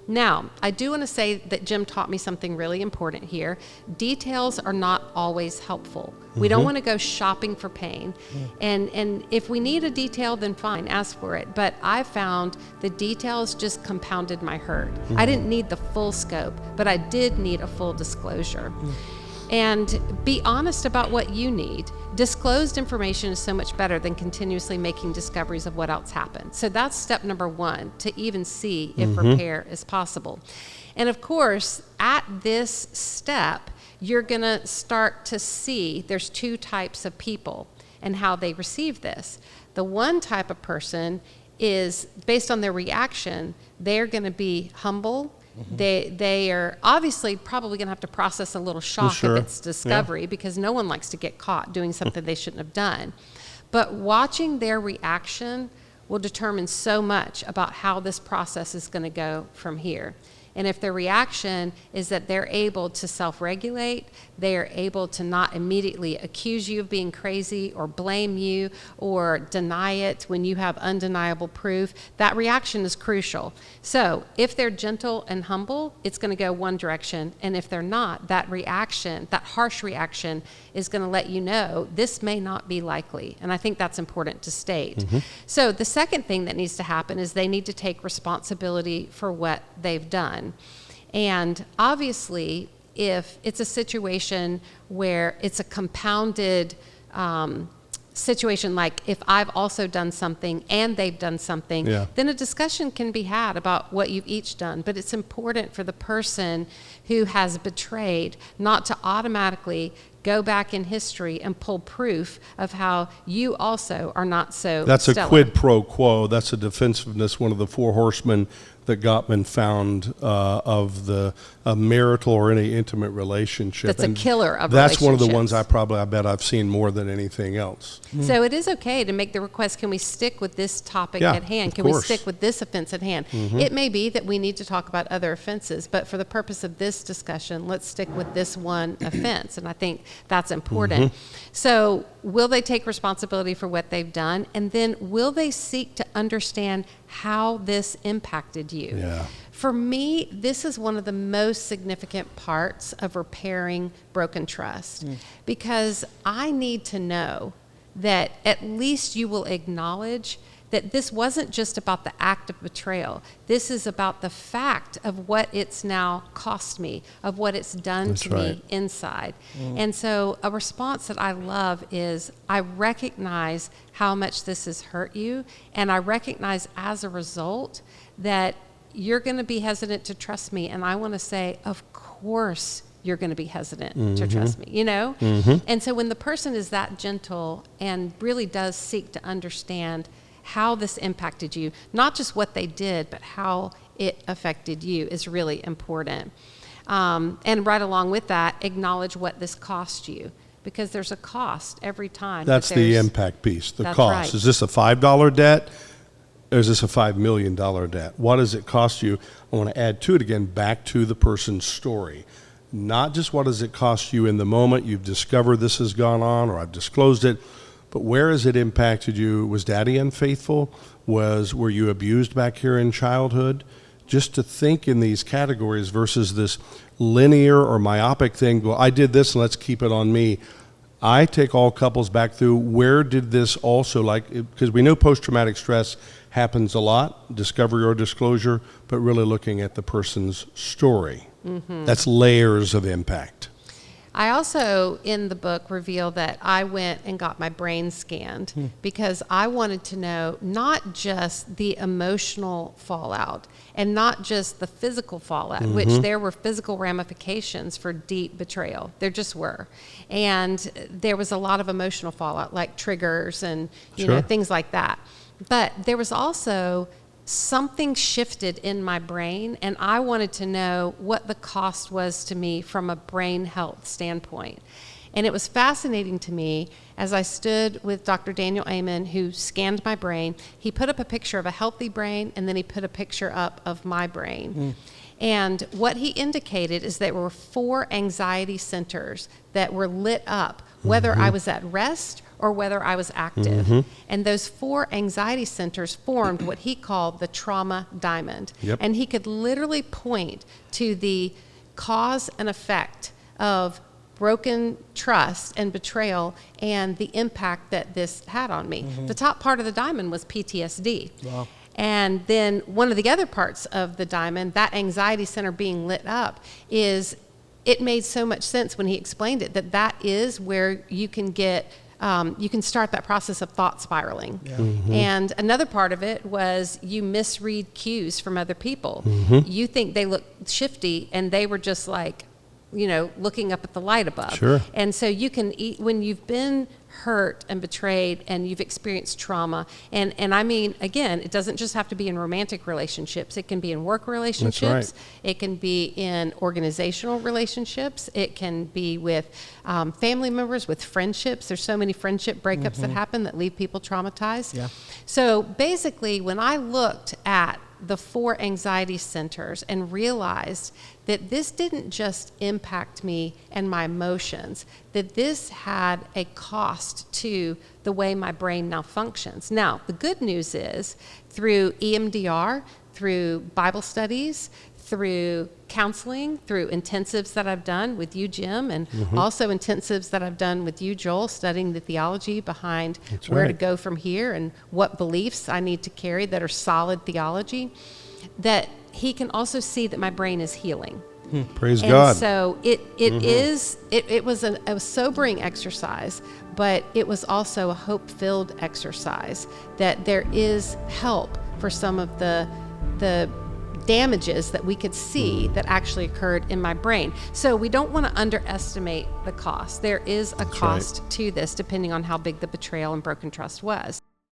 Now, I do want to say that Jim taught me something really important here. Details are not always helpful. We don't want to go shopping for pain. And if we need a detail, then fine, ask for it. But I found the details just compounded my hurt. I didn't need the full scope, but I did need a full disclosure. And be honest about what you need. Disclosed information is so much better than continuously making discoveries of what else happened. So that's step number one, to even see if repair is possible. And of course, at this step, you're going to start to see there's two types of people and how they receive this. The one type of person is, based on their reaction, they're going to be humble. They are obviously probably going to have to process a little shock of its discovery because no one likes to get caught doing something they shouldn't have done. But watching their reaction will determine so much about how this process is going to go from here. And if their reaction is that they're able to self-regulate, they are able to not immediately accuse you of being crazy or blame you or deny it when you have undeniable proof, that reaction is crucial. So if they're gentle and humble, it's going to go one direction. And if they're not, that reaction, that harsh reaction, is going to let you know this may not be likely. And I think that's important to state. So the second thing that needs to happen is they need to take responsibility for what they've done. And obviously, if it's a situation where it's a compounded situation, like if I've also done something and they've done something, then a discussion can be had about what you've each done. But it's important for the person who has betrayed not to automatically go back in history and pull proof of how you also are not so That's stellar. a quid pro quo. That's a defensiveness, one of the four horsemen that Gottman found of the marital or any intimate relationship. That's a killer of That's one of the ones relationships. I bet I've seen more than anything else. So it is okay to make the request, can we stick with this topic at hand? Can we stick with this offense at hand? It may be that we need to talk about other offenses, but for the purpose of this discussion, let's stick with this one offense. And I think that's important. So will they take responsibility for what they've done? And then will they seek to understand how this impacted you? For me, this is one of the most significant parts of repairing broken trust, because I need to know that at least you will acknowledge that this wasn't just about the act of betrayal. This is about the fact of what it's now cost me, of what it's done to me inside. And so a response that I love is, I recognize how much this has hurt you, and I recognize as a result that you're going to be hesitant to trust me. And I want to say, of course you're going to be hesitant to trust me, you know? And so when the person is that gentle and really does seek to understand how this impacted you, not just what they did, but how it affected you, is really important. And right along with that, acknowledge what this cost you, because there's a cost every time. That's the impact piece, the cost. Right. Is this a $5 debt? Or is this a $5 million debt? What does it cost you? I want to add to it again, back to the person's story. Not just what does it cost you in the moment you've discovered this has gone on or I've disclosed it, but where has it impacted you? Was daddy unfaithful? Were you abused back here in childhood? Just to think in these categories versus this linear or myopic thing, well, I did this and let's keep it on me. I take all couples back through, where did this also, because we know post-traumatic stress happens a lot, discovery or disclosure, but really looking at the person's story. That's layers of impact. I also, in the book, reveal that I went and got my brain scanned because I wanted to know not just the emotional fallout and not just the physical fallout, which there were physical ramifications for deep betrayal. There just were. And there was a lot of emotional fallout, like triggers and you know, things like that. But there was also something shifted in my brain, and I wanted to know what the cost was to me from a brain health standpoint. And it was fascinating to me as I stood with Dr. Daniel Amen, who scanned my brain. He put up a picture of a healthy brain, and then he put a picture up of my brain. And what he indicated is there were 4 anxiety centers that were lit up, whether I was at rest or whether I was active. And those 4 anxiety centers formed what he called the trauma diamond. Yep. And he could literally point to the cause and effect of broken trust and betrayal and the impact that this had on me. The top part of the diamond was PTSD. Wow. And then one of the other parts of the diamond, that anxiety center being lit up, is it made so much sense when he explained it that is where you can get you can start that process of thought spiraling. And another part of it was you misread cues from other people. You think they look shifty, and they were just like, looking up at the light above. Sure. And so you can when you've been hurt and betrayed and you've experienced trauma, and I mean, again, it doesn't just have to be in romantic relationships. It can be in work relationships. It can be in organizational relationships. It can be with family members, with friendships. There's so many friendship breakups that happen that leave people traumatized. Yeah. So basically, when I looked at the 4 anxiety centers and realized that this didn't just impact me and my emotions, that this had a cost to the way my brain now functions. Now, the good news is through EMDR, through Bible studies, through counseling, through intensives that I've done with you, Jim, and also intensives that I've done with you, Joel, studying the theology behind where to go from here and what beliefs I need to carry that are solid theology, that he can also see that my brain is healing. Praise And God. so it was a sobering exercise, but it was also a hope-filled exercise, that there is help for some of the damages that we could see that actually occurred in my brain. So we don't want to underestimate the cost. There is a cost to this, depending on how big the betrayal and broken trust was.